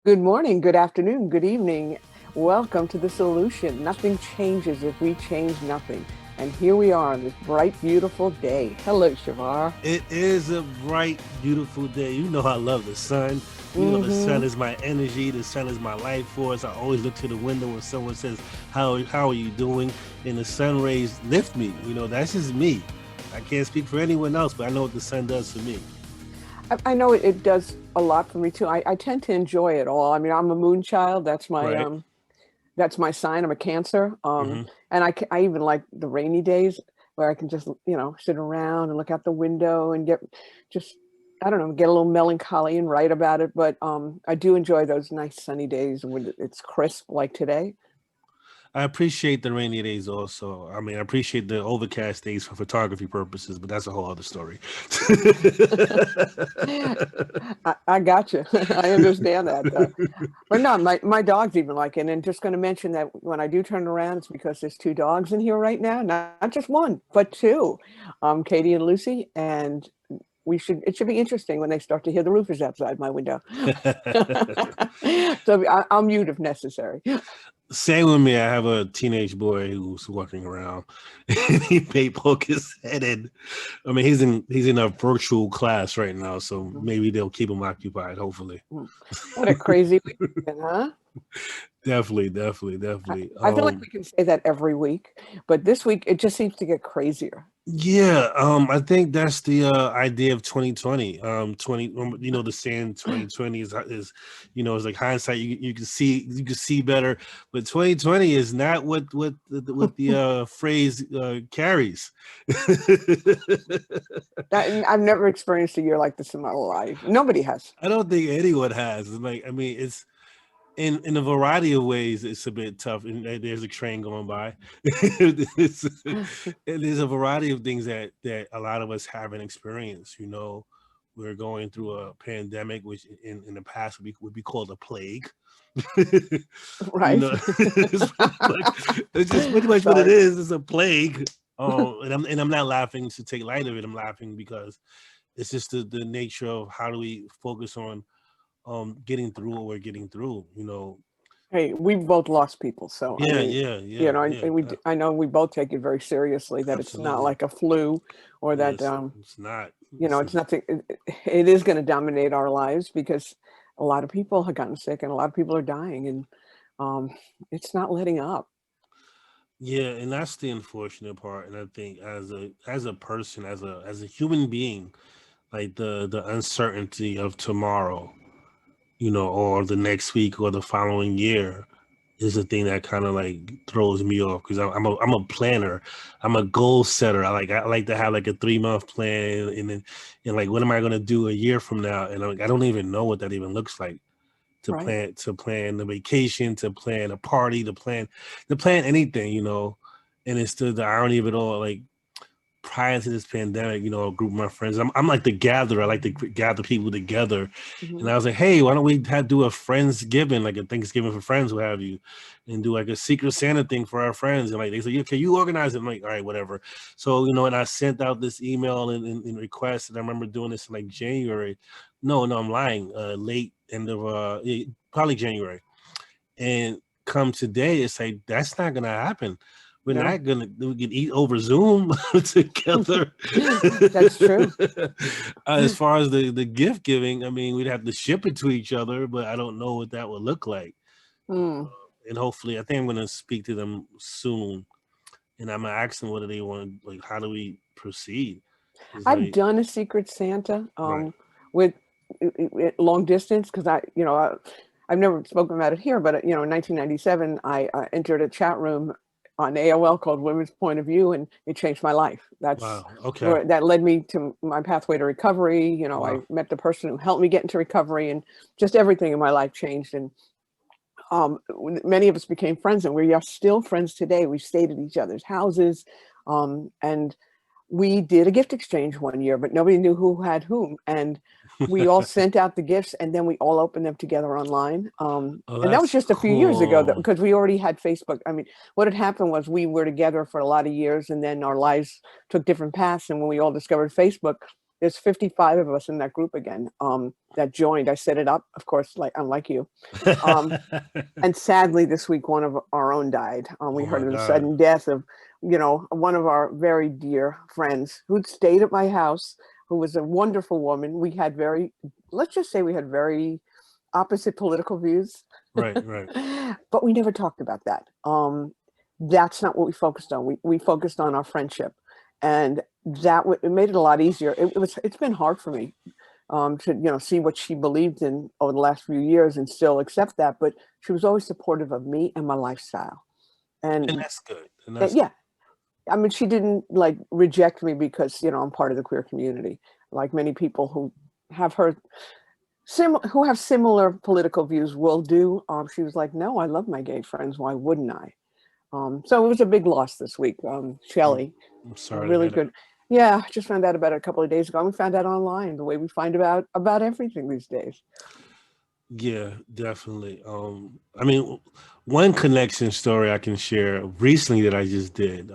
Good morning, good afternoon, good evening. Welcome to The Solution. Nothing changes if we change nothing. And here we are on this bright, beautiful day. Hello, Chevar. It is a bright, beautiful day. You know I love the sun. You know the Mm-hmm. sun is my energy. The sun is my life force. I always look to the window when someone says, "How are you doing?" And the sun rays lift me. You know that's just me. I can't speak for anyone else, but I know what the sun does for me. I know it does a lot for me too. I tend to enjoy it all. I mean, I'm a moon child. Right. That's my sign. I'm a Cancer. Hmm. And I even like the rainy days where I can just, sit around and look out the window and just, I don't know, get a little melancholy and write about it. But I do enjoy those nice sunny days when it's crisp like today. I appreciate the rainy days also. I mean, I appreciate the overcast days for photography purposes, but that's a whole other story. I got you. I understand that. But no, my dogs even like it. And just going to mention that when I do turn around, it's because there's two dogs in here right now, not just one, but two, Katie and Lucy. And it should be interesting when they start to hear the roofers outside my window. So I'll mute if necessary. Same with me. I have a teenage boy who's walking around, and he may poke his head in. I mean, he's in a virtual class right now, so maybe they'll keep him occupied. Hopefully, What a crazy weekend, huh? definitely, definitely, I, definitely. I feel like we can say that every week, but this week it just seems to get crazier. Yeah, I think that's the idea of 2020. 20, the saying 2020 is is like hindsight. You can see better, but 2020 is not what the phrase carries. I've never experienced a year like this in my life. Nobody has. I don't think anyone has. Like, I mean, it's in a variety of ways. It's a bit tough, and there's a train going by. There's a variety of things that a lot of us haven't experienced. We're going through a pandemic, which in the past would be called a plague. Right? It's just pretty much what it Sorry. is. It's a plague. And I'm not laughing to take light of it. I'm laughing because it's just the nature of how do we focus on getting through what we're getting through. Hey, we've both lost people, so I Yeah, mean, yeah, yeah, yeah. I know we both take it very seriously that it's not Absolutely. like a flu or that Yes, it's not. it's nothing. It is going to dominate our lives because a lot of people have gotten sick and a lot of people are dying, and um, it's not letting up. Yeah, and that's the unfortunate part. And I think as a person, as a human being, like the uncertainty of tomorrow, or the next week or the following year is the thing that kind of like throws me off because I'm a planner, I'm a goal setter. I like to have like a 3 month plan, and like what am I gonna do a year from now? And I don't even know what that even looks like. To Right. plan the vacation, to plan a party, to plan anything, and it's the irony of it all. Like prior to this pandemic, a group of my friends, I'm like the gatherer. I like to gather people together. Hmm. And I was like, hey, why don't we do a Friendsgiving, like a Thanksgiving for friends, what have you, and do like a Secret Santa thing for our friends. And like they said, yeah, can you organize it? I'm like, all right, whatever. So, and I sent out this email and request. And I remember doing this in like January. No, I'm lying. Late end of probably January. And come today, it's like that's not gonna happen. We're No, not gonna we can eat over Zoom together. that's true. As far as the gift giving, I mean, we'd have to ship it to each other, but I don't know what that would look like. Mm. And hopefully, I think I'm gonna speak to them soon, and I'm gonna ask them what do they want, like how do we proceed? It's I've like done a Secret Santa right, with long distance because I've never spoken about it here, but in 1997, I entered a chat room on AOL called Women's Point of View, and it changed my life. wow, okay, That led me to my pathway to recovery. I wow, met the person who helped me get into recovery, and just everything in my life changed. And many of us became friends, and we are still friends today. We stayed at each other's houses, and we did a gift exchange one year, but nobody knew who had whom. And we all sent out the gifts and then we all opened them together online. oh, And that was that's just a few years ago cool. because we already had Facebook. I mean, what had happened was we were together for a lot of years and then our lives took different paths. And when we all discovered Facebook, there's 55 of us in that group again that joined. I set it up, of course, like unlike you. And sadly, this week, one of our own died. We Oh heard my of the God. sudden death of, one of our very dear friends who'd stayed at my house, who was a wonderful woman. We had let's just say we had very opposite political views. Right. But we never talked about that. That's not what we focused on. We focused on our friendship, and it made it a lot easier. It's been hard for me to see what she believed in over the last few years and still accept that. But she was always supportive of me and my lifestyle, and that's good. yeah. I mean, she didn't like reject me because I'm part of the queer community, like many people who have similar political views will do. She was like, no, I love my gay friends. Why wouldn't I? So it was a big loss this week. Shelley, I'm sorry. Really good. Yeah, just found out about it a couple of days ago. We found out online, the way we find about everything these days. Yeah, definitely. I mean, one connection story I can share recently that I just did.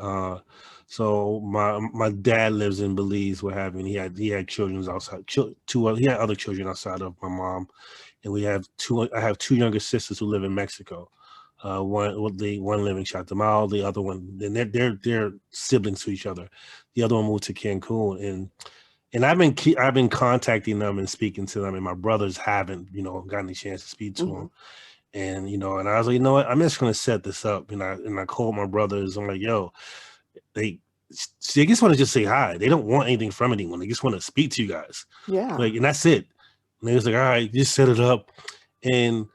So my dad lives in Belize. What happened? He had children outside. He had other children outside of my mom, and we have two. I have two younger sisters who live in Mexico. One living Chetumal, the other one. Then they're siblings to each other. The other one moved to Cancun, and I've been contacting them and speaking to them, and my brothers haven't, gotten a chance to speak to them. And and I was like, what, I'm just gonna set this up. And I called my brothers. I'm like, yo, they just want to just say hi. They don't want anything from anyone. They just want to speak to you guys. Yeah. And that's it. And they was like, all right, just set it up. And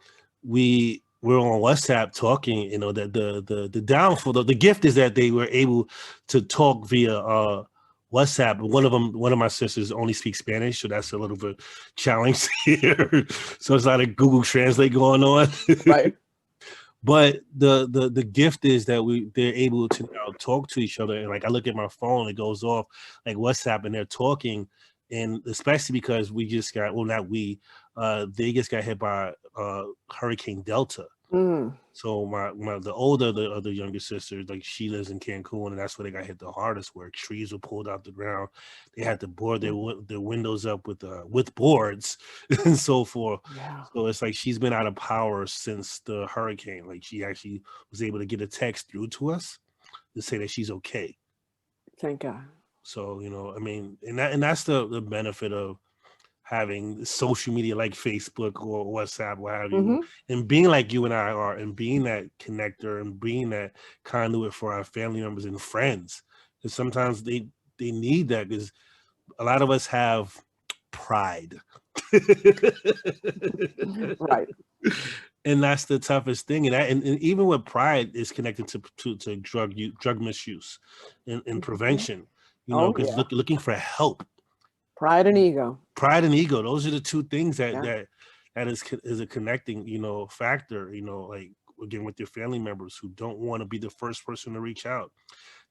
we're on WhatsApp talking, that the downfall, the gift is that they were able to talk via WhatsApp. One of my sisters only speaks Spanish, so that's a little bit challenge here. So it's not a Google Translate going on. Right. But the gift is that they're able to now talk to each other. And like I look at my phone, it goes off like WhatsApp, and they're talking. And especially because they just got hit by Hurricane Delta. So the other younger sister, like she lives in Cancun, and that's where they got hit the hardest, where trees were pulled out the ground. They had to board their windows up with boards and so forth. Yeah. So it's like she's been out of power since the hurricane. Like she actually was able to get a text through to us to say that she's okay. Thank God. So I mean, and that's the benefit of having social media like Facebook or WhatsApp, what have you, and being like you and I are, and being that connector and being that conduit for our family members and friends. Because sometimes they need that, because a lot of us have pride. Right. And that's the toughest thing. And even with pride is connected to drug misuse and prevention, because looking for help. Pride and ego. Those are the two things that is a connecting, factor, like again with your family members who don't want to be the first person to reach out.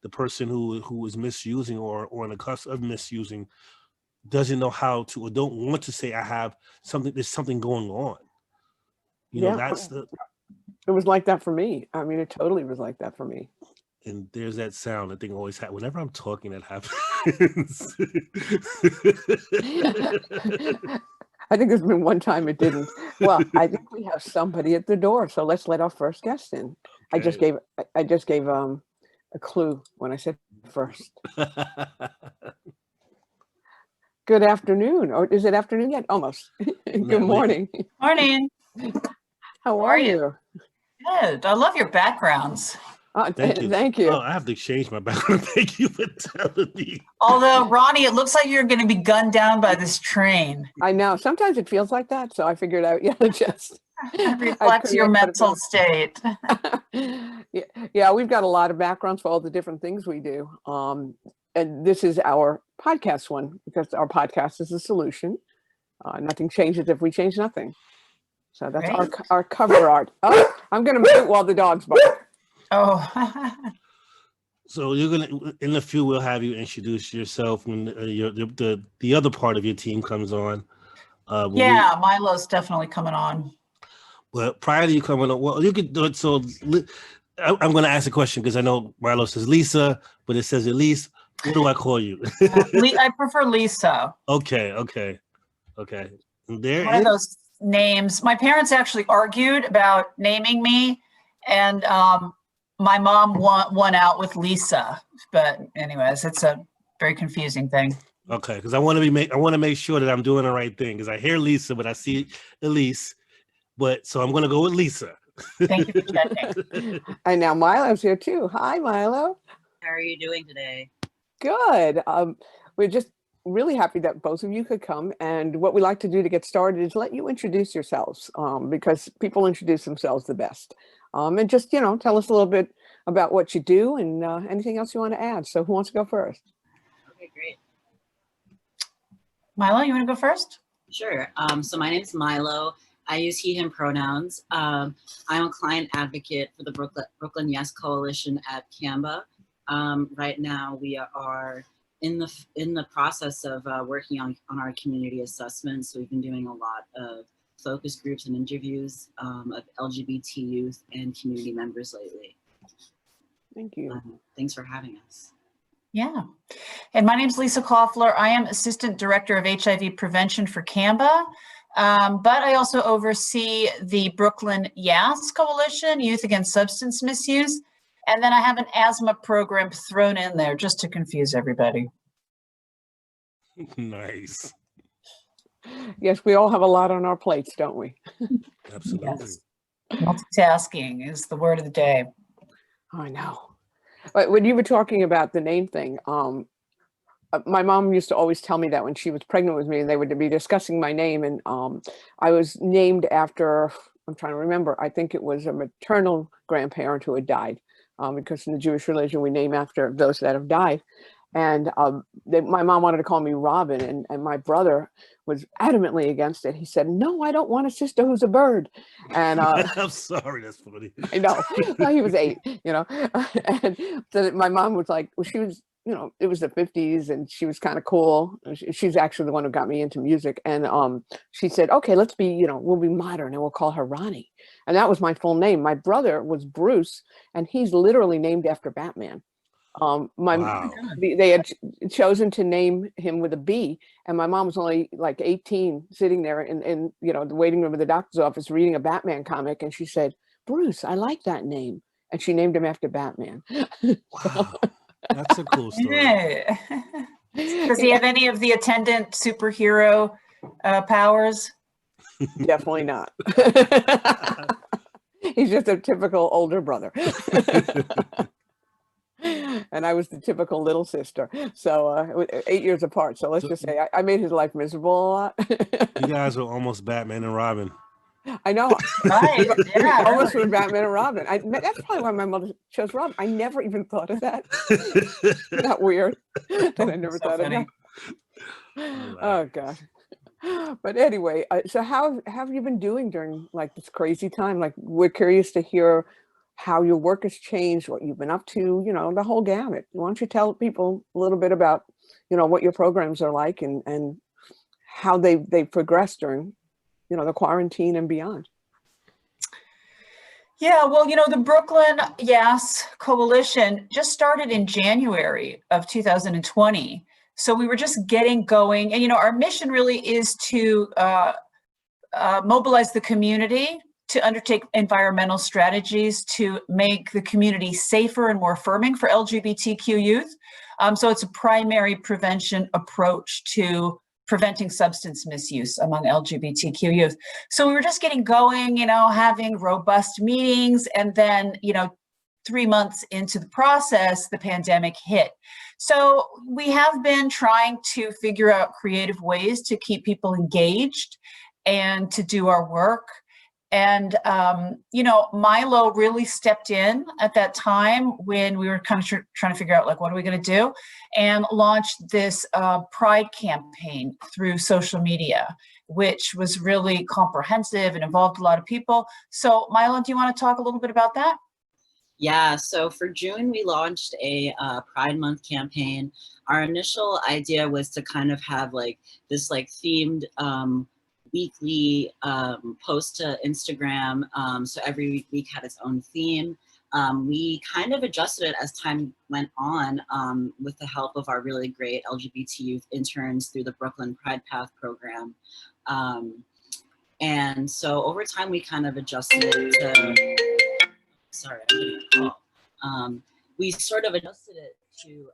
The person who is misusing or on the cusp of misusing doesn't know how to, or don't want to say, there's something going on. It was like that for me. I mean, it totally was like that for me. And there's that sound that thing always happens. Whenever I'm talking, that happens. I think there's been one time it didn't. Well, I think we have somebody at the door, so let's let our first guest in. Okay. I just gave a clue when I said first. Good afternoon, or is it afternoon yet? Almost. Good morning. Morning. How are you? Good. I love your backgrounds. Thank you. Oh, I have to change my background. Thank you for telling me. Although, Ronnie, it looks like you're going to be gunned down by this train. I know. Sometimes it feels like that, so I figured out, just... It reflects your mental state. Yeah, we've got a lot of backgrounds for all the different things we do. And this is our podcast one, because our podcast is a solution. Nothing changes if we change nothing. So that's our cover art. Oh, I'm going to mute while the dogs bark. Oh. So you're gonna, in a few, we'll have you introduce yourself when the other part of your team comes on. Milo's definitely coming on. But prior to you coming on, well, you could do it. So I'm going to ask a question because I know Milo says Lisa, but it says Elise. What do I call you? I prefer Lisa. Okay. There One of is. those names. My parents actually argued about naming me, and my mom won out with Lisa. But anyways, it's a very confusing thing. Okay, because I want to make sure that I'm doing the right thing. Because I hear Lisa, but I see Elise. But so I'm going to go with Lisa. Thank you for checking. And now Milo's here too. Hi, Milo. How are you doing today? Good. We're just really happy that both of you could come. And what we like to do to get started is let you introduce yourselves, because people introduce themselves the best. And just, tell us a little bit about what you do and anything else you want to add. So who wants to go first? Okay, great. Milo, you want to go first? Sure. So my name is Milo. I use he, him pronouns. I'm a client advocate for the Brooklyn Yes Coalition at CAMBA. Right now we are in the process of working on our community assessments. So we've been doing a lot of focus groups and interviews of LGBT youth and community members lately. Thank you. Thanks for having us. Yeah. And my name is Lisa Koffler. I am Assistant Director of HIV Prevention for CAMBA, but I also oversee the Brooklyn Yes Coalition, Youth Against Substance Misuse. And then I have an asthma program thrown in there just to confuse everybody. Nice. Yes, we all have a lot on our plates, don't we? Absolutely. Yes. Multitasking is the word of the day. I know. But when you were talking about the name thing, my mom used to always tell me that when she was pregnant with me and they would be discussing my name, and I was named after, I'm trying to remember, I think it was a maternal grandparent who had died, because in the Jewish religion we name after those that have died. And my mom wanted to call me Robin, and my brother was adamantly against it. He said, "No, I don't want a sister who's a bird." And I'm sorry, that's funny. I know. Well, he was 8, and so my mom was like, well, she was, it was the 50s and she was kind of cool. She's actually the one who got me into music. And she said, okay, let's be, we'll be modern and we'll call her Ronnie. And that was my full name. My brother was Bruce, and he's literally named after Batman. Wow. They had chosen to name him with a B, and my mom was only like 18, sitting there in the waiting room of the doctor's office reading a Batman comic, and she said, "Bruce, I like that name," and she named him after Batman. Wow, that's a cool story. Yeah. Does he have any of the attendant superhero powers? Definitely not. He's just a typical older brother. And I was the typical little sister. So 8 years apart. So let's just say I made his life miserable a lot. You guys were almost Batman and Robin. I know. Right. Yeah, Almost really. with Batman and Robin. That's probably why my mother chose Robin. I never even thought of that. Isn't that weird that I never So thought funny. of that? Oh, God. But anyway, so how have you been doing during like this crazy time? Like, we're curious to hear how your work has changed, what you've been up to, the whole gamut. Why don't you tell people a little bit about, what your programs are like and how they progressed during, the quarantine and beyond. Yeah, well, the Brooklyn Yes Coalition just started in January of 2020. So we were just getting going. And, our mission really is to mobilize the community to undertake environmental strategies to make the community safer and more affirming for LGBTQ youth. So it's a primary prevention approach to preventing substance misuse among LGBTQ youth. So we were just getting going, having robust meetings, and then, 3 months into the process, the pandemic hit. So we have been trying to figure out creative ways to keep people engaged and to do our work. And, Milo really stepped in at that time when we were kind of trying to figure out, like, what are we going to do? And launched this Pride campaign through social media, which was really comprehensive and involved a lot of people. So, Milo, do you want to talk a little bit about that? Yeah, so for June, we launched a Pride Month campaign. Our initial idea was to kind of have this themed weekly post to Instagram. So every week had its own theme. we kind of adjusted it as time went on with the help of our really great LGBT youth interns through the Brooklyn Pride Path program. And so over time, we kind of adjusted it to, sorry, I'm getting a call. We sort of adjusted it to,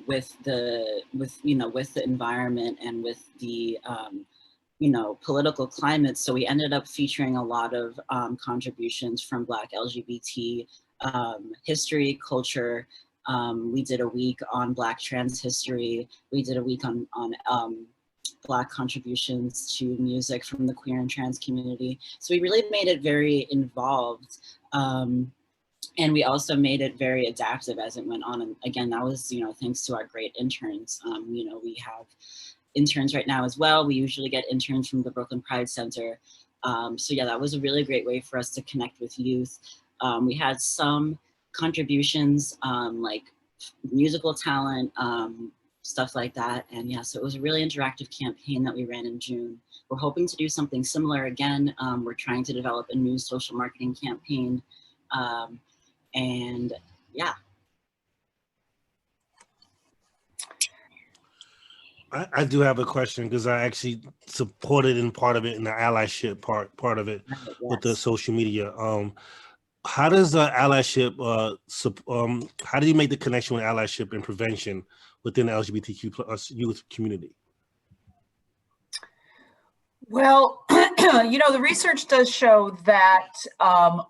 with the environment and with the, political climate. So we ended up featuring a lot of contributions from Black LGBT history, culture. We did a week on Black trans history. We did a week on Black contributions to music from the queer and trans community. So we really made it very involved. And we also made it very adaptive as it went on. And again, that was, thanks to our great interns. We have interns right now as well. We usually get interns from the Brooklyn Pride Center. So yeah, that was a really great way for us to connect with youth. We had some contributions like musical talent, stuff like that. And yeah, so it was a really interactive campaign that we ran in June. We're hoping to do something similar again. We're trying to develop a new social marketing campaign. And yeah. I do have a question because I actually supported in part of it in the allyship part of it with the social media. How does allyship, how do you make the connection with allyship and prevention within the LGBTQ plus youth community? Well, the research does show that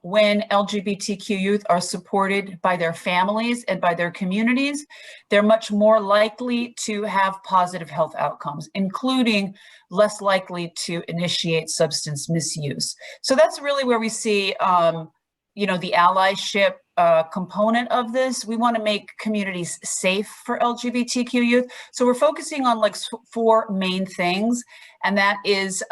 when LGBTQ youth are supported by their families and by their communities, they're much more likely to have positive health outcomes, including less likely to initiate substance misuse. So that's really where we see, the allyship component of this. We want to make communities safe for LGBTQ youth. So we're focusing on like 4 main things, and that is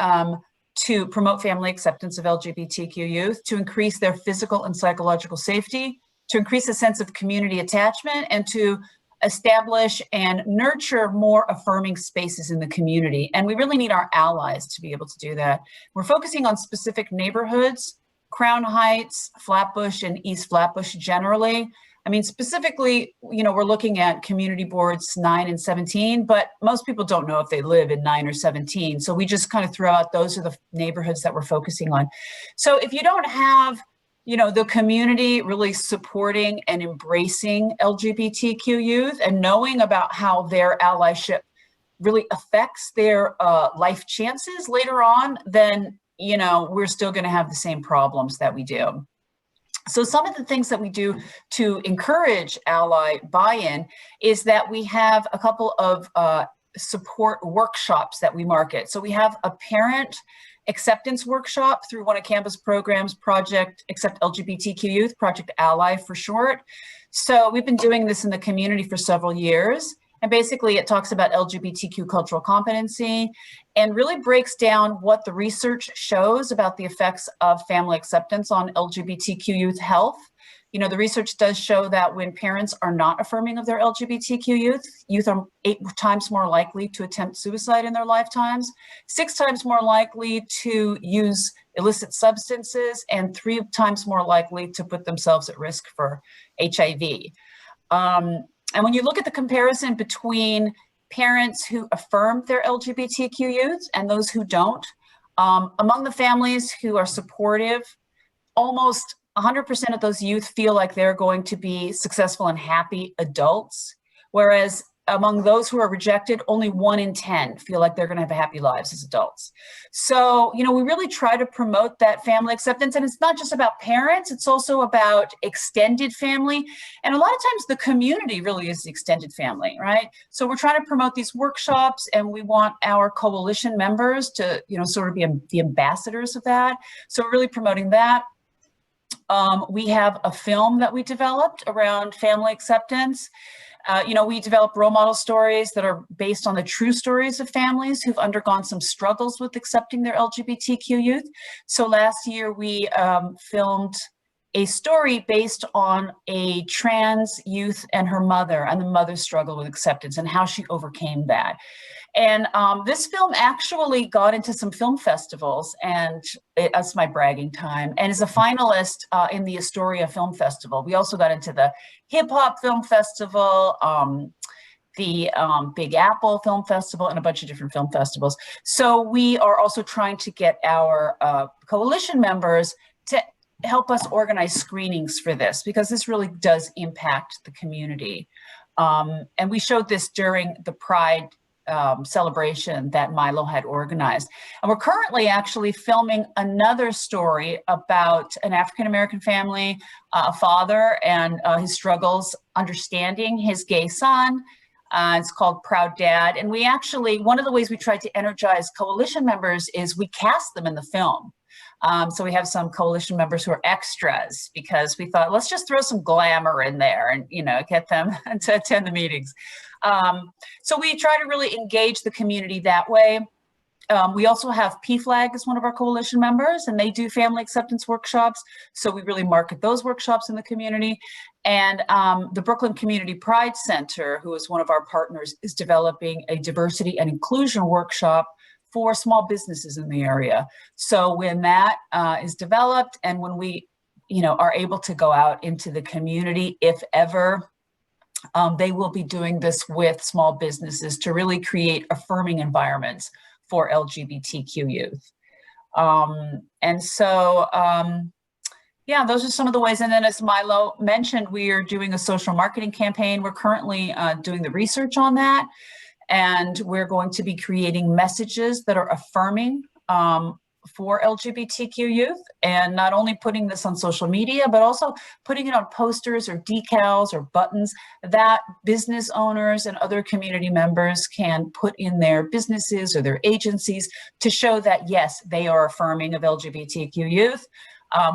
to promote family acceptance of LGBTQ youth, to increase their physical and psychological safety, to increase a sense of community attachment, and to establish and nurture more affirming spaces in the community. And we really need our allies to be able to do that. We're focusing on specific neighborhoods, Crown Heights, Flatbush, and East Flatbush generally. I mean, specifically, we're looking at community boards 9 and 17, but most people don't know if they live in 9 or 17. So we just kind of throw out, those are the neighborhoods that we're focusing on. So if you don't have, the community really supporting and embracing LGBTQ youth and knowing about how their allyship really affects their life chances later on, then we're still going to have the same problems that we do. So some of the things that we do to encourage ally buy-in is that we have a couple of support workshops that we market. So we have a parent acceptance workshop through one of CAMBA's programs, Project Accept LGBTQ Youth, Project Ally for short. So we've been doing this in the community for several years. And basically it talks about LGBTQ cultural competency and really breaks down what the research shows about the effects of family acceptance on LGBTQ youth health. The research does show that when parents are not affirming of their LGBTQ youth are 8 times more likely to attempt suicide in their lifetimes, 6 times more likely to use illicit substances, and 3 times more likely to put themselves at risk for HIV. And when you look at the comparison between parents who affirm their LGBTQ youth and those who don't, among the families who are supportive, almost 100% of those youth feel like they're going to be successful and happy adults, whereas among those who are rejected, only 1 in 10 feel like they're going to have happy lives as adults. So, we really try to promote that family acceptance. And it's not just about parents, it's also about extended family. And a lot of times the community really is the extended family, right? So we're trying to promote these workshops, and we want our coalition members to, sort of be the ambassadors of that. So we're really promoting that. We have a film that we developed around family acceptance. We develop role model stories that are based on the true stories of families who've undergone some struggles with accepting their LGBTQ youth. So last year we filmed a story based on a trans youth and her mother, and the mother's struggle with acceptance and how she overcame that. And this film actually got into some film festivals, and that's my bragging time, and is a finalist in the Astoria Film Festival. We also got into the Hip Hop Film Festival, the Big Apple Film Festival, and a bunch of different film festivals. So we are also trying to get our coalition members to help us organize screenings for this, because this really does impact the community. And we showed this during the Pride celebration that Milo had organized. And we're currently actually filming another story about an African-American family, a father, and his struggles understanding his gay son. It's called Proud Dad. And we actually, one of the ways we tried to energize coalition members is we cast them in the film. So we have some coalition members who are extras, because we thought, let's just throw some glamour in there and, you know, get them to attend the meetings. So we try to really engage the community that way. We also have PFLAG as one of our coalition members, and they do family acceptance workshops. So we really market those workshops in the community. And the Brooklyn Community Pride Center, who is one of our partners, is developing a diversity and inclusion workshop for small businesses in the area. So when that is developed, and when we, you know, are able to go out into the community, if ever, they will be doing this with small businesses to really create affirming environments for LGBTQ youth. And so, yeah, those are some of the ways. And then, as Milo mentioned, we are doing a social marketing campaign. We're currently doing the research on that. And we're going to be creating messages that are affirming for LGBTQ youth, and not only putting this on social media, but also putting it on posters or decals or buttons that business owners and other community members can put in their businesses or their agencies to show that, yes, they are affirming of LGBTQ youth.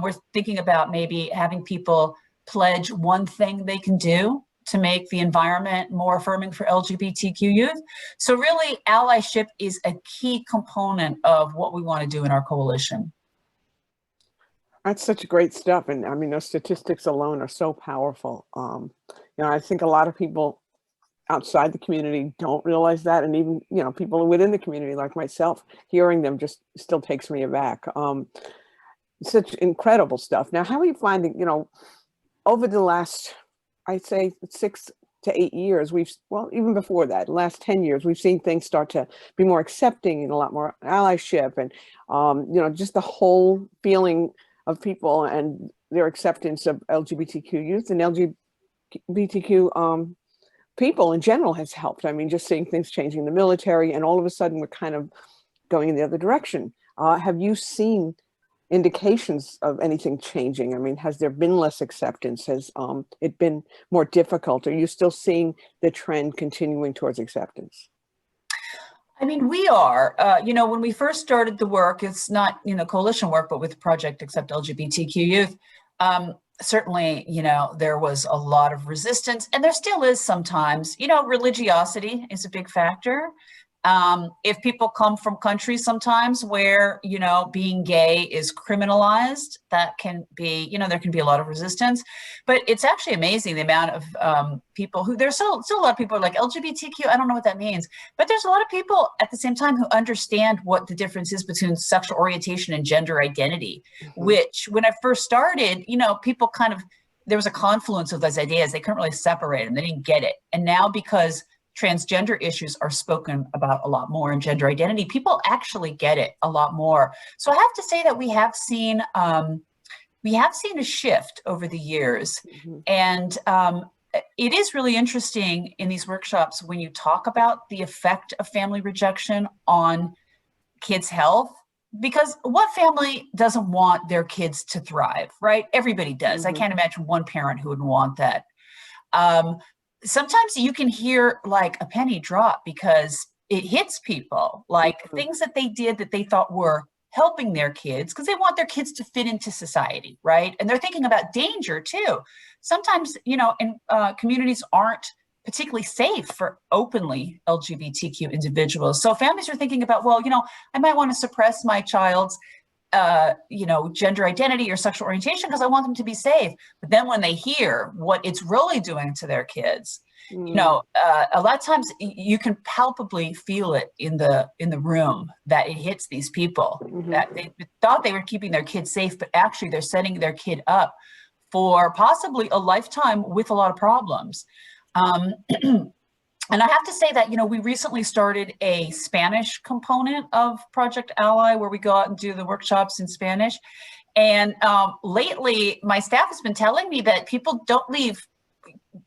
We're thinking about maybe having people pledge one thing they can do to make the environment more affirming for LGBTQ youth. So really, allyship is a key component of what we want to do in our coalition. That's such great stuff. And I mean, those statistics alone are so powerful. You know, I think a lot of people outside the community don't realize that. And even, you know, people within the community like myself, hearing them just still takes me aback. Such incredible stuff. Now, how are you finding, you know, over the last, I'd say 6 to 8 years, well, even before that, last 10 years, we've seen things start to be more accepting and a lot more allyship, and, you know, just the whole feeling of people and their acceptance of LGBTQ youth and LGBTQ people in general has helped. I mean, just seeing things changing in the military, and all of a sudden we're kind of going in the other direction. Have you seen indications of anything changing? I mean, has there been less acceptance? Has it been more difficult? Are you still seeing the trend continuing towards acceptance? I mean, we are, you know, when we first started the work, it's not, you know, coalition work, but with Project Accept LGBTQ Youth, certainly, you know, there was a lot of resistance, and there still is sometimes. You know, religiosity is a big factor. If people come from countries sometimes where, you know, being gay is criminalized, that can be, you know, there can be a lot of resistance. But it's actually amazing the amount of people who, there's still a lot of people who are like, LGBTQ, I don't know what that means. But there's a lot of people at the same time who understand what the difference is between sexual orientation and gender identity, which when I first started, you know, people kind of, there was a confluence of those ideas. They couldn't really separate them. They didn't get it. And now, because transgender issues are spoken about a lot more, and gender identity, people actually get it a lot more. So I have to say that we have seen a shift over the years. And it is really interesting in these workshops when you talk about the effect of family rejection on kids' health, because what family doesn't want their kids to thrive, right? Everybody does. I can't imagine one parent who would want that. Sometimes you can hear like a penny drop because it hits people, like things that they did that they thought were helping their kids, because they want their kids to fit into society, right? And they're thinking about danger too. Sometimes, you know, communities aren't particularly safe for openly LGBTQ individuals. So families are thinking about, well, you know, I might want to suppress my child's you know, gender identity or sexual orientation because I want them to be safe. But then when they hear what it's really doing to their kids, You know, a lot of times you can palpably feel it in the room that it hits these people that they thought they were keeping their kid safe, but actually they're setting their kid up for possibly a lifetime with a lot of problems. And I have to say that, you know, we recently started a Spanish component of Project Ally where we go out and do the workshops in Spanish. And lately, my staff has been telling me that people don't leave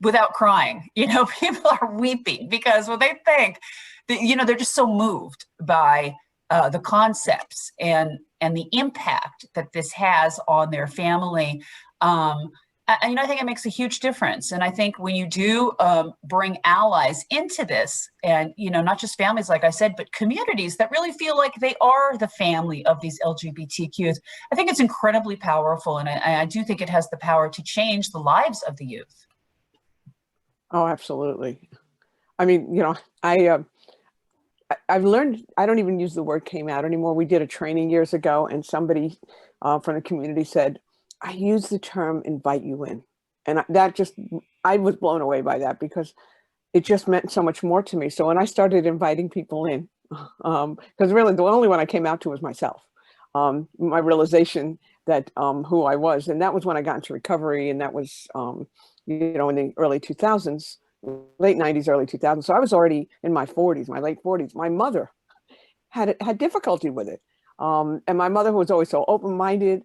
without crying. You know, people are weeping because when they think that, you know, they're just so moved by the concepts and the impact that this has on their family. You know, I think it makes a huge difference. And I think when you do bring allies into this, and, you know, not just families, like I said, but communities that really feel like they are the family of these LGBTQs, I think it's incredibly powerful. And I do think it has the power to change the lives of the youth. Oh, absolutely. I mean, you know, I've learned, I don't even use the word came out anymore. We did a training years ago and somebody from the community said, I use the term invite you in. And that just, I was blown away by that because it just meant so much more to me. So when I started inviting people in, because really the only one I came out to was myself, my realization that who I was. And that was when I got into recovery. And that was, you know, in the early 2000s, late 90s, early 2000s. So I was already in my 40s, my late 40s. My mother had difficulty with it. And my mother, who was always so open-minded,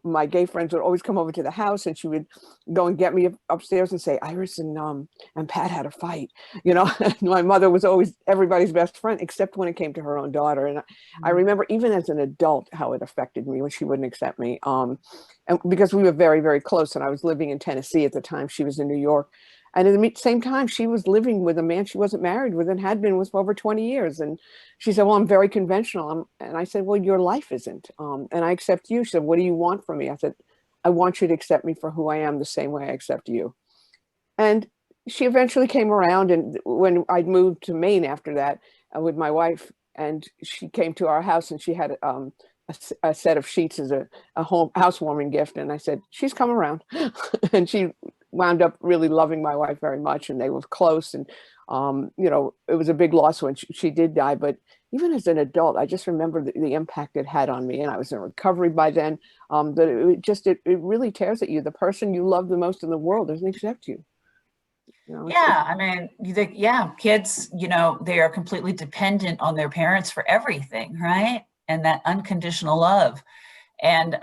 my gay friends would always come over to the house and she would go and get me upstairs and say, Iris and Pat had a fight, you know. My mother was always everybody's best friend, except when it came to her own daughter. And I remember even as an adult, how it affected me when she wouldn't accept me. And because we were very, very close and I was living in Tennessee at the time, she was in New York. And at the same time, she was living with a man she wasn't married with and had been with for over 20 years. And she said, well, I'm very conventional. And I said, well, your life isn't. And I accept you. She said, what do you want from me? I said, I want you to accept me for who I am the same way I accept you. And she eventually came around. And when I moved to Maine after that with my wife, and she came to our house and she had a set of sheets as a housewarming gift. And I said, she's come around. And she wound up really loving my wife very much, and they were close. And you know, it was a big loss when she did die, but even as an adult, I just remember the impact it had on me. And I was in recovery by then. That it really tears at you. The person you love the most in the world doesn't accept you. You know, yeah, I mean, yeah, kids, you know, they are completely dependent on their parents for everything, right? And that unconditional love. And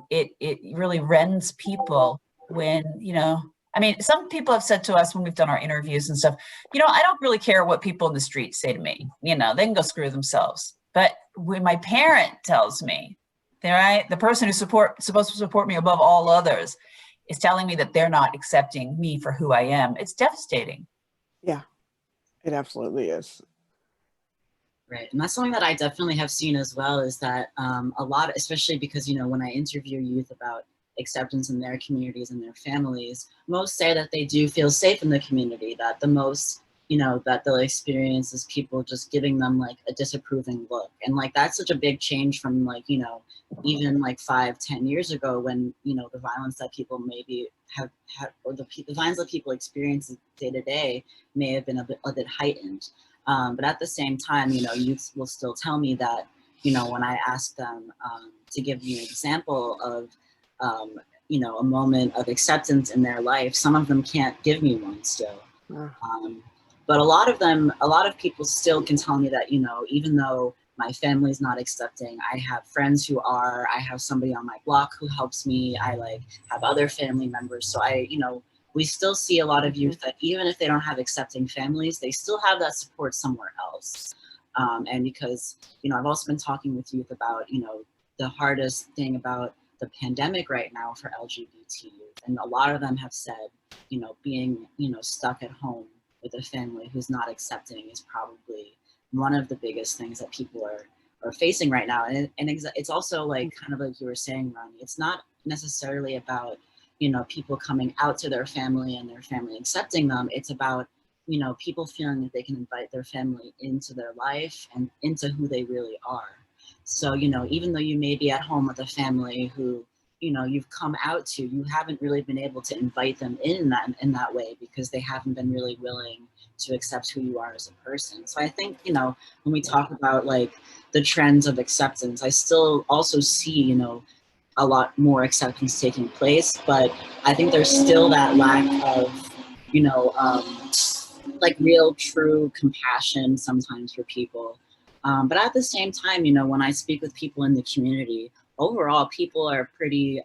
it really rends people when, you know, I mean, some people have said to us when we've done our interviews and stuff, you know, I don't really care what people in the street say to me, you know, they can go screw themselves. But when my parent tells me, right, the person who's supposed to support me above all others is telling me that they're not accepting me for who I am, it's devastating. Yeah, it absolutely is. Right, and that's something that I definitely have seen as well, is that a lot, especially because, you know, when I interview youth about acceptance in their communities and their families, most say that they do feel safe in the community, that the most, you know, that they'll experience is people just giving them like a disapproving look. And like, that's such a big change from like, you know, even like 5-10 years ago when, you know, the violence that people maybe have had, or the violence that people experience day to day may have been a bit heightened. But at the same time, you know, youth will still tell me that, you know, when I ask them to give me an example of, you know, a moment of acceptance in their life, some of them can't give me one still. But a lot of people still can tell me that, you know, even though my family's not accepting, I have friends who are, I have somebody on my block who helps me, I like have other family members. So you know, we still see a lot of youth that even if they don't have accepting families, they still have that support somewhere else. And because, you know, I've also been talking with youth about, you know, the hardest thing about the pandemic right now for LGBT youth. And a lot of them have said, you know, being, you know, stuck at home with a family who's not accepting is probably one of the biggest things that people are facing right now. And it's also like, kind of like you were saying, Ronni, it's not necessarily about, you know, people coming out to their family and their family accepting them. It's about, you know, people feeling that they can invite their family into their life and into who they really are. So, you know, even though you may be at home with a family who, you've come out to, you haven't really been able to invite them in that way because they haven't been really willing to accept who you are as a person. So I think, when we talk about like the trends of acceptance, I still also see, a lot more acceptance taking place, but I think there's still that lack of, like real true compassion sometimes for people. But at the same time, when I speak with people in the community, overall, people are pretty,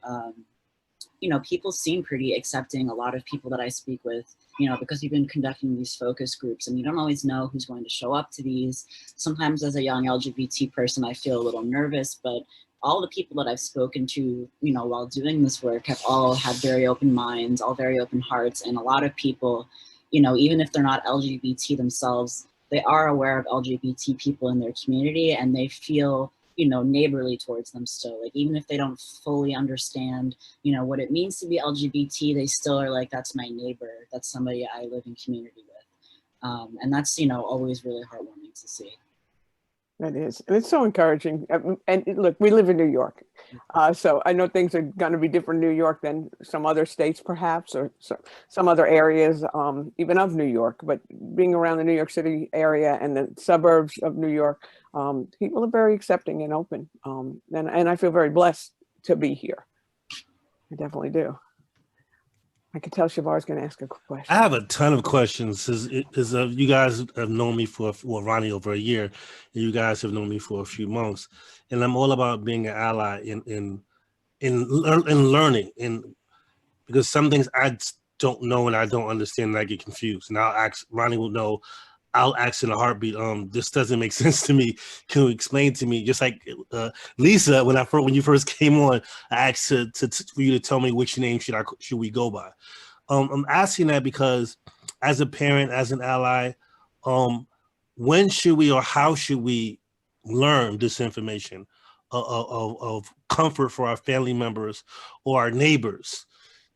people seem pretty accepting. A lot of people that I speak with, because we've been conducting these focus groups and you don't always know who's going to show up to these. Sometimes as a young LGBT person, I feel a little nervous, but all the people that I've spoken to, while doing this work have all had very open minds, all very open hearts. And a lot of people, even if they're not LGBT themselves, they are aware of LGBT people in their community and they feel, neighborly towards them still. Like, even if they don't fully understand, what it means to be LGBT, they still are like, that's my neighbor. That's somebody I live in community with. And that's, always really heartwarming to see. That is, and it's so encouraging. And look, we live in New York, so I know things are going to be different in New York than some other states, perhaps, or some other areas, even of New York. But being around the New York City area and the suburbs of New York, people are very accepting and open, and I feel very blessed to be here. I definitely do. I can tell Chevar's going to ask a question. I have a ton of questions. You guys have known me for, Ronnie, over a year, and you guys have known me for a few months, and I'm all about being an ally in learning, because some things I don't know and I don't understand and I get confused, and I'll ask Ronnie will know. I'll ask in a heartbeat. This doesn't make sense to me. Can you explain to me? Just like Lisa, when you first came on, I asked for you to tell me which name should we go by. I'm asking that because, as a parent, as an ally, when should we or how should we learn this information of comfort for our family members or our neighbors?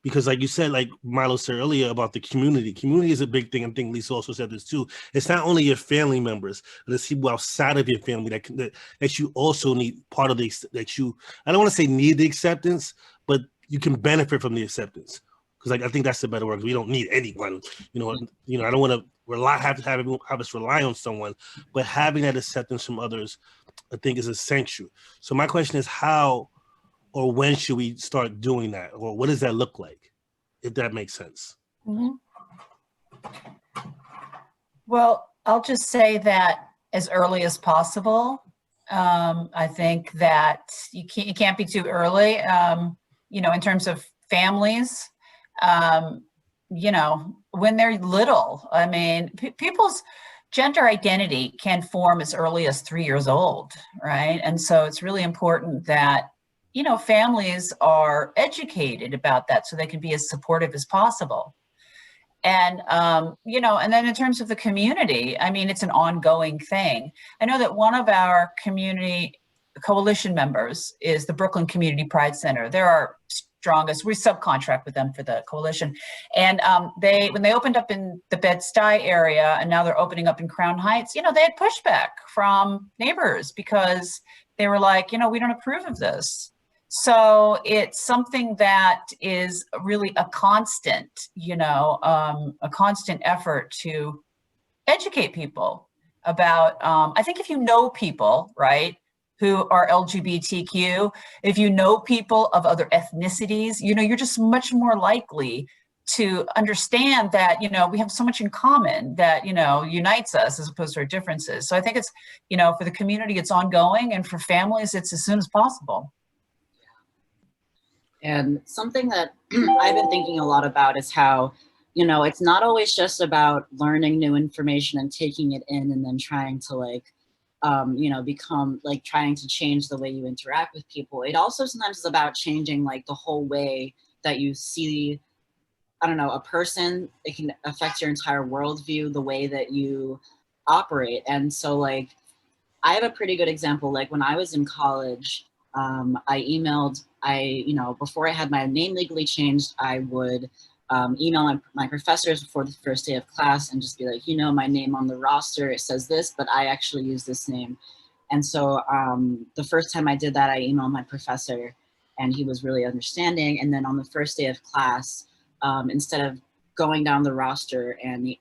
Because like you said, like Milo said earlier about the community is a big thing. I think Lisa also said this too. It's not only your family members, but it's people outside of your family that you also need part of I don't want to say need the acceptance, but you can benefit from the acceptance. Because I think that's the better word. We don't need anyone, I don't want to have us rely on someone, but having that acceptance from others, I think is essential. So my question is, how or when should we start doing that? Or what does that look like, if that makes sense? Mm-hmm. Well, I'll just say that as early as possible. I think that you can't be too early, in terms of families, when they're little. I mean, people's gender identity can form as early as 3 years old, right? And so it's really important that families are educated about that so they can be as supportive as possible. And, and then in terms of the community, I mean, it's an ongoing thing. I know that one of our community coalition members is the Brooklyn Community Pride Center. They're our strongest. We subcontract with them for the coalition. And when they opened up in the Bed-Stuy area and now they're opening up in Crown Heights, they had pushback from neighbors because they were like, we don't approve of this. So it's something that is really a constant, a constant effort to educate people about, I think if you know people, right, who are LGBTQ, if you know people of other ethnicities, you're just much more likely to understand that, we have so much in common that, unites us as opposed to our differences. So I think it's, for the community, it's ongoing, and for families, it's as soon as possible. And something that I've been thinking a lot about is how, it's not always just about learning new information and taking it in and then trying to become trying to change the way you interact with people. It also sometimes is about changing the whole way that you see, a person. It can affect your entire worldview, the way that you operate. And so I have a pretty good example. When I was in college, before I had my name legally changed, I would email my professors before the first day of class and just be like, my name on the roster, it says this, but I actually use this name. And so the first time I did that, I emailed my professor and he was really understanding. And then on the first day of class, instead of going down the roster and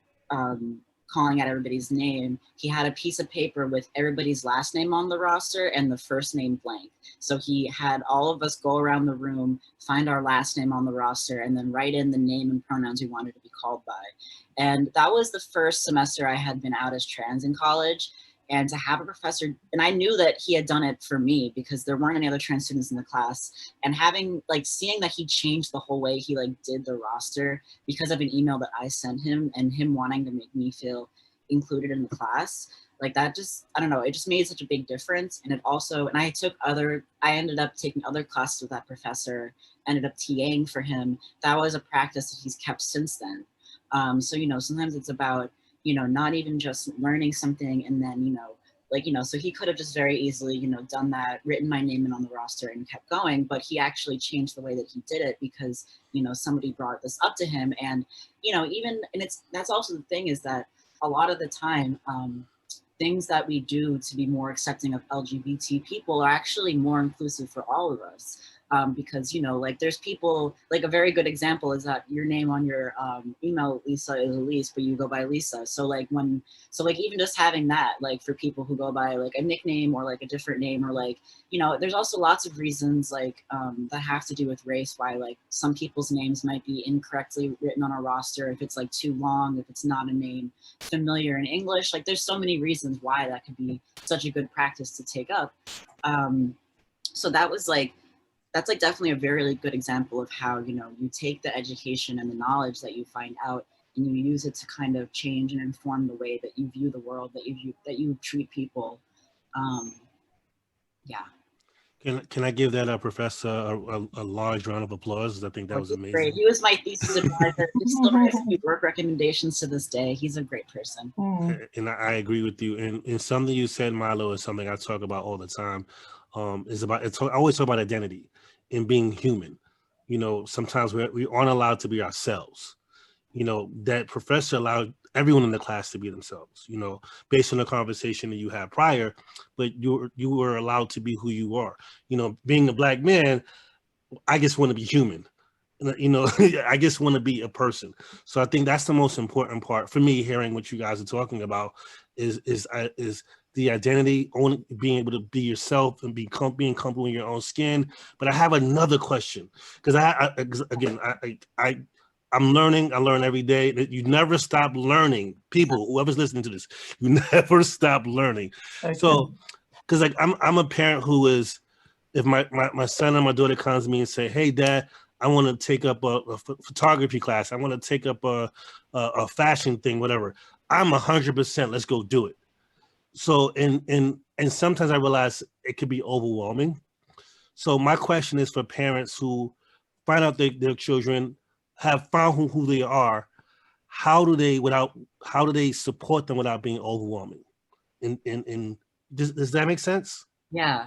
calling out everybody's name, he had a piece of paper with everybody's last name on the roster and the first name blank. So he had all of us go around the room, find our last name on the roster, and then write in the name and pronouns we wanted to be called by. And that was the first semester I had been out as trans in college. And to have a professor, and I knew that he had done it for me because there weren't any other trans students in the class, and having, like, seeing that he changed the whole way he, like, did the roster because of an email that I sent him, and him wanting to make me feel included in the class, like, that just, I don't know, it just made such a big difference. And it also, and I ended up taking other classes with that professor, ended up TAing for him. That was a practice that he's kept since then. So, you know, sometimes it's about, you know, not even just learning something and then, you know, like, you know, so he could have just very easily, you know, done that, written my name in on the roster and kept going, but he actually changed the way that he did it because, you know, somebody brought this up to him. And, you know, even, and that's also the thing, is that a lot of the time, things that we do to be more accepting of LGBT people are actually more inclusive for all of us. Because, you know, like, there's people, like, a very good example is that your name on your email, Lisa, is Elise, but you go by Lisa. So like even just having that, like, for people who go by like a nickname or like a different name, or like, you know, there's also lots of reasons, like, that have to do with race, why, like, some people's names might be incorrectly written on a roster if it's like too long, if it's not a name familiar in English. Like, there's so many reasons why that could be such a good practice to take up. So that's like definitely a very good example of how, you know, you take the education and the knowledge that you find out and you use it to kind of change and inform the way that you view the world, that you treat people. Yeah. Can I give that professor a large round of applause? I think that was amazing. Great. He was my thesis advisor. He still writes work recommendations to this day. He's a great person. And I agree with you. And something you said, Milo, is something I talk about all the time. I always talk about identity and being human. You know, sometimes we aren't allowed to be ourselves. You know, that professor allowed everyone in the class to be themselves, you know, based on the conversation that you had prior, but you were allowed to be who you are. You know, being a Black man, I just want to be human. You know, I just want to be a person. So I think that's the most important part for me, hearing what you guys are talking about is the identity, only being able to be yourself and being comfortable in your own skin. But I have another question, because I'm learning. I learn every day. That you never stop learning. People, whoever's listening to this, you never stop learning. Okay. So, because like I'm a parent who is, if my son or my daughter comes to me and say, "Hey, Dad, I want to take up a photography class. I want to take up a fashion thing, whatever," I'm 100%. Let's go do it. So, and sometimes I realize it could be overwhelming. So my question is for parents who find out their children have found who they are. How do they support them without being overwhelming? And does that make sense? Yeah.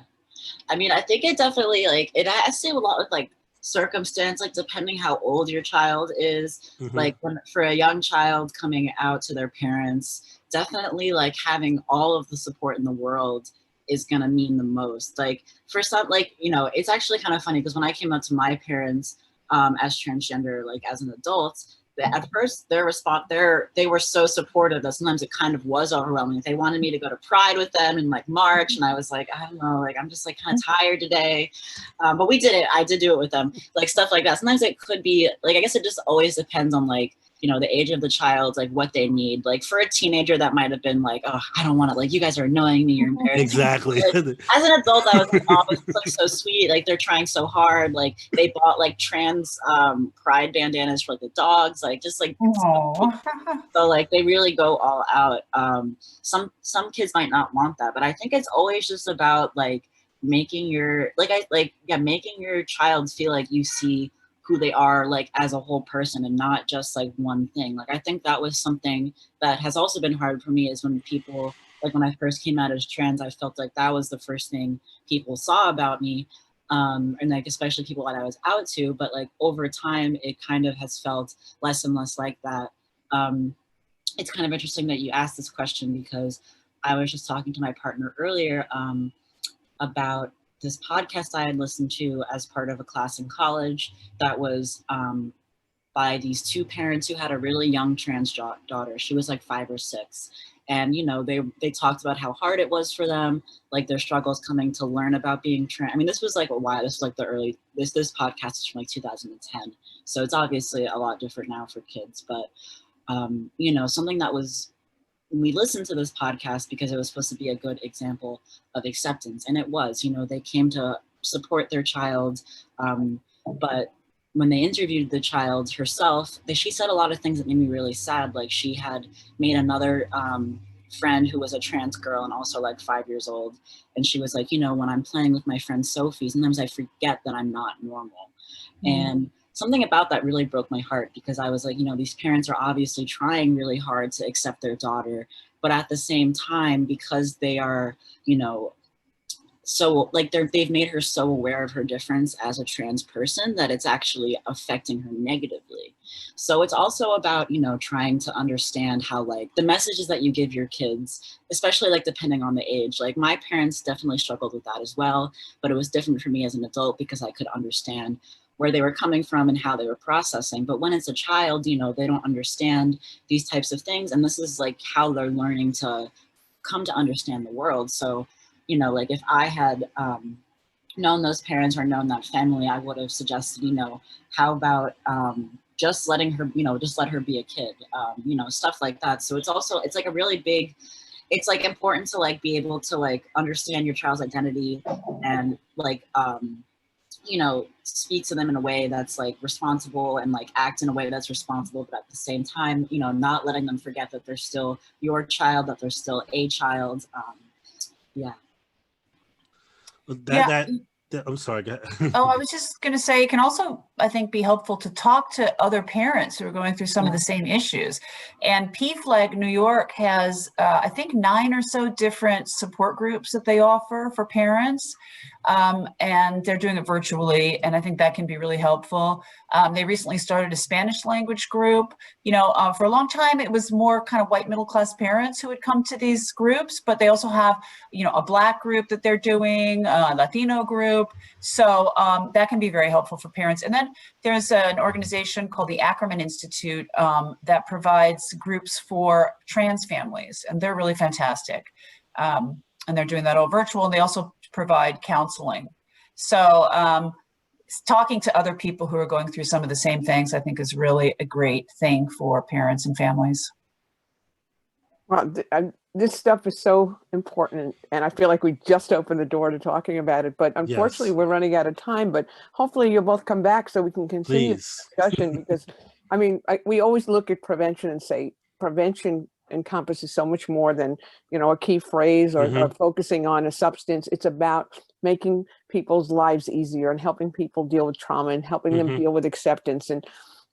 I mean, I think it definitely, like, it has to do a lot with like circumstance, like depending how old your child is. Mm-hmm. Like for a young child coming out to their parents, definitely like having all of the support in the world is gonna mean the most. Like for some, like, you know, it's actually kind of funny because when I came out to my parents as transgender, like as an adult, at first their response, they were so supportive that sometimes it kind of was overwhelming. They wanted me to go to Pride with them in like March, and I was like, I don't know, like I'm just like kind of tired today, but we did it. I did do it with them, like stuff like that. Sometimes it could be like, I guess it just always depends on like, you know, the age of the child, like what they need. Like for a teenager, that might have been like, oh, I don't want to, like, you guys are annoying me, you're embarrassing. Exactly. Like, as an adult, I was like, oh, this looks so sweet. Like they're trying so hard. Like they bought like trans pride bandanas for like the dogs, like just like, so like they really go all out. Some kids might not want that, but I think it's always just about like making your, making your child feel like you see who they are like as a whole person and not just like one thing. Like I think that was something that has also been hard for me, is when people, like when I first came out as trans, I felt like that was the first thing people saw about me, and like especially people that I was out to. But like over time it kind of has felt less and less like that. It's kind of interesting that you asked this question, because I was just talking to my partner earlier about this podcast I had listened to as part of a class in college that was by these two parents who had a really young trans daughter. She was like 5 or 6. And, you know, they talked about how hard it was for them, like their struggles coming to learn about being trans. I mean, this was like a while, this was like the early, this podcast is from like 2010. So it's obviously a lot different now for kids. But, you know, something that was, we listened to this podcast because it was supposed to be a good example of acceptance. And it was, you know, they came to support their child, but when they interviewed the child herself, she said a lot of things that made me really sad. Like she had made another friend who was a trans girl and also like 5 years old. And she was like, you know, when I'm playing with my friend Sophie, sometimes I forget that I'm not normal. And something about that really broke my heart, because I was like, you know, these parents are obviously trying really hard to accept their daughter, but at the same time, because they are, you know, so like they've made her so aware of her difference as a trans person that it's actually affecting her negatively. So it's also about, you know, trying to understand how like the messages that you give your kids, especially like depending on the age, like my parents definitely struggled with that as well, but it was different for me as an adult because I could understand where they were coming from and how they were processing. But when it's a child, you know, they don't understand these types of things. And this is like how they're learning to come to understand the world. So, you know, like if I had known those parents or known that family, I would have suggested, you know, how about just letting her, you know, just let her be a kid, you know, stuff like that. So it's also, it's like a really big, it's like important to like be able to like understand your child's identity and like, you know, speak to them in a way that's like responsible and like act in a way that's responsible, but at the same time, you know, not letting them forget that they're still your child, that they're still a child. Yeah. I'm sorry. Oh, I was just going to say, it can also, I think, be helpful to talk to other parents who are going through some of the same issues. And PFLAG New York has, I think, 9 or so different support groups that they offer for parents. And they're doing it virtually. And I think that can be really helpful. They recently started a Spanish language group. You know, for a long time, it was more kind of white middle class parents who would come to these groups, but they also have, you know, a Black group that they're doing, a Latino group. So that can be very helpful for parents. And then there's an organization called the Ackerman Institute that provides groups for trans families, and they're really fantastic. And they're doing that all virtual, and they also provide counseling. So talking to other people who are going through some of the same things, I think, is really a great thing for parents and families. Well, this stuff is so important, and I feel like we just opened the door to talking about it, but unfortunately we're running out of time, but hopefully you'll both come back so we can continue the discussion, because I mean, we always look at prevention and say prevention encompasses so much more than, you know, a key phrase or focusing on a substance. It's about making people's lives easier and helping people deal with trauma and helping them deal with acceptance. And,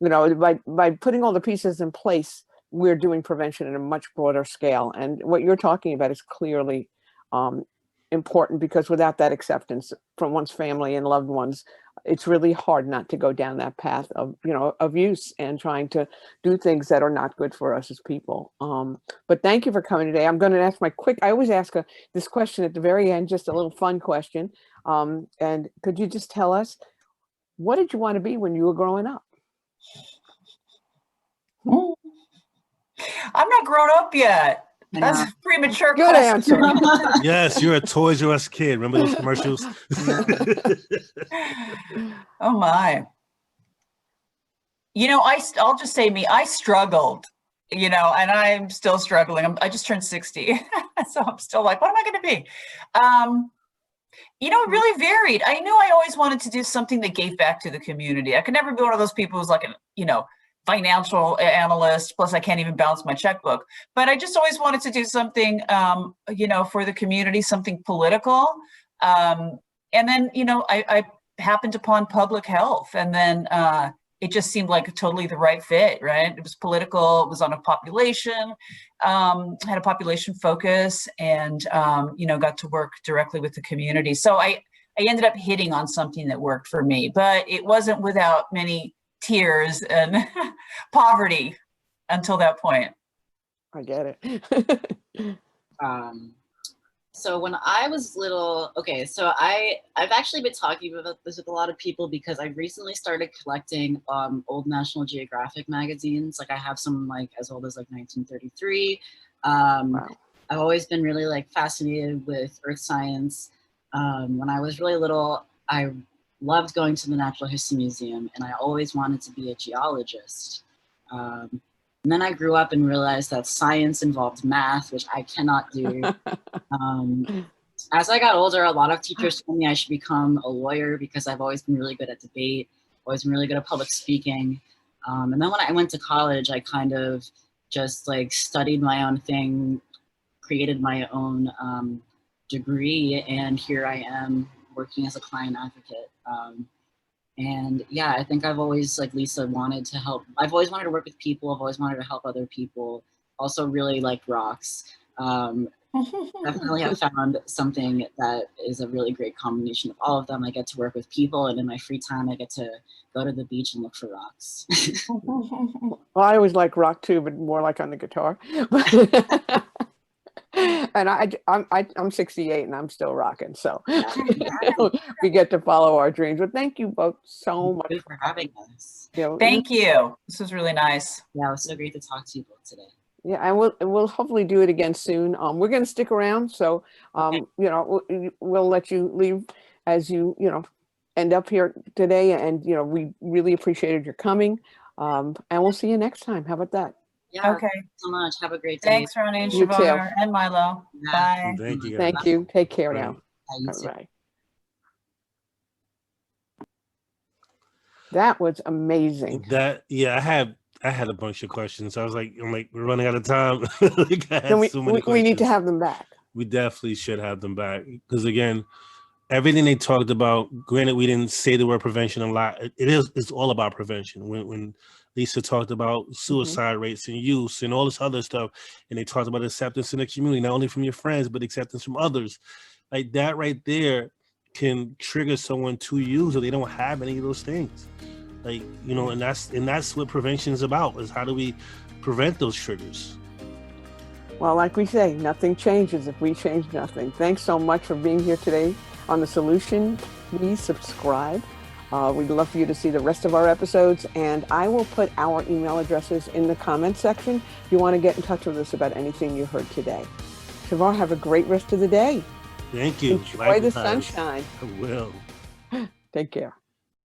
you know, by putting all the pieces in place, we're doing prevention at a much broader scale. And what you're talking about is clearly important, because without that acceptance from one's family and loved ones, it's really hard not to go down that path of, you know, abuse and trying to do things that are not good for us as people. But thank you for coming today. I'm going to ask I always ask this question at the very end, just a little fun question. And could you just tell us, what did you want to be when you were growing up? I'm not grown up yet. That's a premature Good question. answer. Yes, you're a Toys R Us kid. Remember those commercials? Oh my. You know, I'll just say I struggled, you know, and I'm still struggling. I just turned 60. So I'm still like, what am I going to be? You know, it really varied. I knew I always wanted to do something that gave back to the community. I could never be one of those people who's like, you know, financial analyst, plus I can't even balance my checkbook. But I just always wanted to do something, you know, for the community, something political. And then, you know, I happened upon public health, and then it just seemed like totally the right fit, right? It was political, it was on a population, had a population focus, and, you know, got to work directly with the community. So I ended up hitting on something that worked for me, but it wasn't without many tears and poverty until that point. I get it. So when I was little, okay, so I've actually been talking about this with a lot of people because I've recently started collecting old National Geographic magazines. Like I have some like as old as like 1933. Wow. I've always been really like fascinated with earth science. When I was really little, I loved going to the Natural History Museum and I always wanted to be a geologist. And then I grew up and realized that science involved math, which I cannot do. As I got older, a lot of teachers told me I should become a lawyer because I've always been really good at debate, always been really good at public speaking. And then when I went to college, I kind of just like studied my own thing, created my own degree, and here I am working as a client advocate. And yeah, I think I've always, like Lisa, wanted to help. I've always wanted to work with people. I've always wanted to help other people. Also really like rocks. Definitely have found something that is a really great combination of all of them. I get to work with people, and in my free time, I get to go to the beach and look for rocks. Well, I always like rock too, but more like on the guitar. And I'm 68 and I'm still rocking. So we get to follow our dreams. But thank you both so much for having us. You know, Thank you. This was really nice. Yeah, it was so great to talk to you both today. Yeah, and we'll hopefully do it again soon. We're going to stick around, so you know, we'll let you leave as you end up here today, and we really appreciated your coming. And we'll see you next time. How about that? Yeah. Okay. Thanks so much. Have a great day. Thanks, Ronni and You too. Chevar and Milo. Yeah. Bye. Thank you. Thank you. Take care now. Bye, you All too. right. That was amazing. I had a bunch of questions. I was like, we're running out of time. Like, I had Then so many we need to questions. have them back. We definitely should have them back because again, everything they talked about. Granted, we didn't say the word prevention a lot. It's all about prevention. When Lisa talked about suicide rates and use and all this other stuff, and they talked about acceptance in the community, not only from your friends but acceptance from others, like that right there can trigger someone to use or they don't have any of those things. Like, and that's what prevention is about, is how do we prevent those triggers? Well, like we say, nothing changes if we change nothing. Thanks so much for being here today on The Solution. Please subscribe. We'd love for you to see the rest of our episodes, and I will put our email addresses in the comments section if you want to get in touch with us about anything you heard today. Chevar, have a great rest of the day. Thank you. Enjoy the sunshine. I will. Take care.